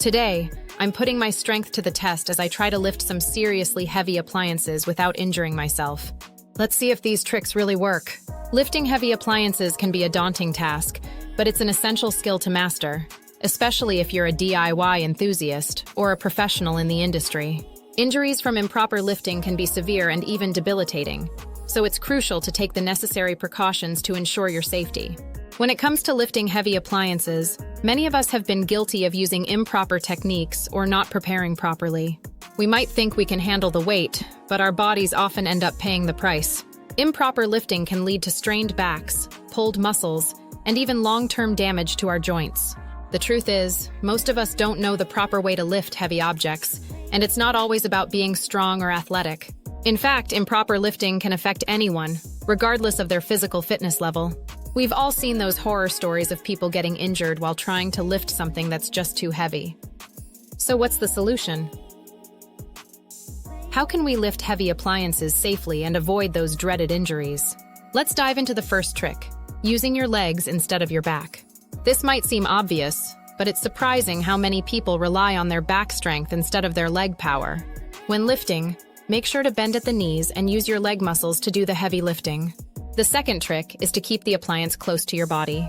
Today, I'm putting my strength to the test as I try to lift some seriously heavy appliances without injuring myself. Let's see if these tricks really work. Lifting heavy appliances can be a daunting task, but it's an essential skill to master, especially if you're a DIY enthusiast or a professional in the industry. Injuries from improper lifting can be severe and even debilitating, so it's crucial to take the necessary precautions to ensure your safety. When it comes to lifting heavy appliances, many of us have been guilty of using improper techniques or not preparing properly. We might think we can handle the weight, but our bodies often end up paying the price. Improper lifting can lead to strained backs, pulled muscles, and even long-term damage to our joints. The truth is, most of us don't know the proper way to lift heavy objects, and it's not always about being strong or athletic. In fact, improper lifting can affect anyone, regardless of their physical fitness level. We've all seen those horror stories of people getting injured while trying to lift something that's just too heavy. So what's the solution? How can we lift heavy appliances safely and avoid those dreaded injuries? Let's dive into the first trick, using your legs instead of your back. This might seem obvious, but it's surprising how many people rely on their back strength instead of their leg power. When lifting, make sure to bend at the knees and use your leg muscles to do the heavy lifting. The second trick is to keep the appliance close to your body.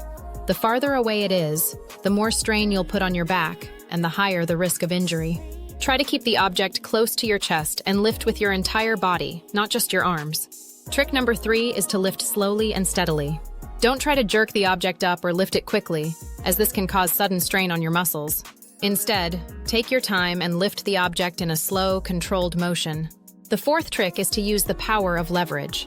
The farther away it is, the more strain you'll put on your back, and the higher the risk of injury. Try to keep the object close to your chest and lift with your entire body, not just your arms. Trick number 3 is to lift slowly and steadily. Don't try to jerk the object up or lift it quickly, as this can cause sudden strain on your muscles. Instead, take your time and lift the object in a slow, controlled motion. The fourth trick is to use the power of leverage.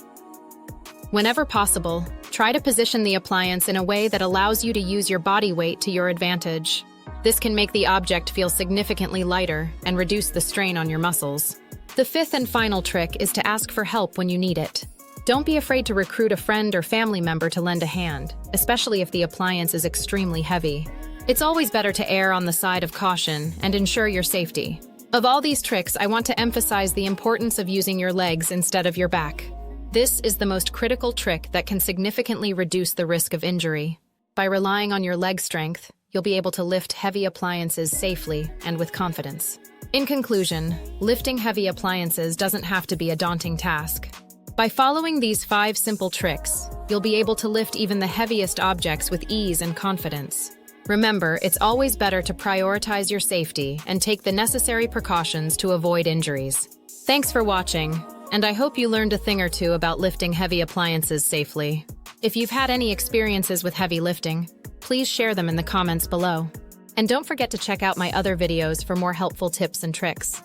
Whenever possible, try to position the appliance in a way that allows you to use your body weight to your advantage. This can make the object feel significantly lighter and reduce the strain on your muscles. The fifth and final trick is to ask for help when you need it. Don't be afraid to recruit a friend or family member to lend a hand, especially if the appliance is extremely heavy. It's always better to err on the side of caution and ensure your safety. Of all these tricks, I want to emphasize the importance of using your legs instead of your back. This is the most critical trick that can significantly reduce the risk of injury. By relying on your leg strength, you'll be able to lift heavy appliances safely and with confidence. In conclusion, lifting heavy appliances doesn't have to be a daunting task. By following these 5 simple tricks, you'll be able to lift even the heaviest objects with ease and confidence. Remember, it's always better to prioritize your safety and take the necessary precautions to avoid injuries. Thanks for watching, and I hope you learned a thing or two about lifting heavy appliances safely. If you've had any experiences with heavy lifting, please share them in the comments below. And don't forget to check out my other videos for more helpful tips and tricks.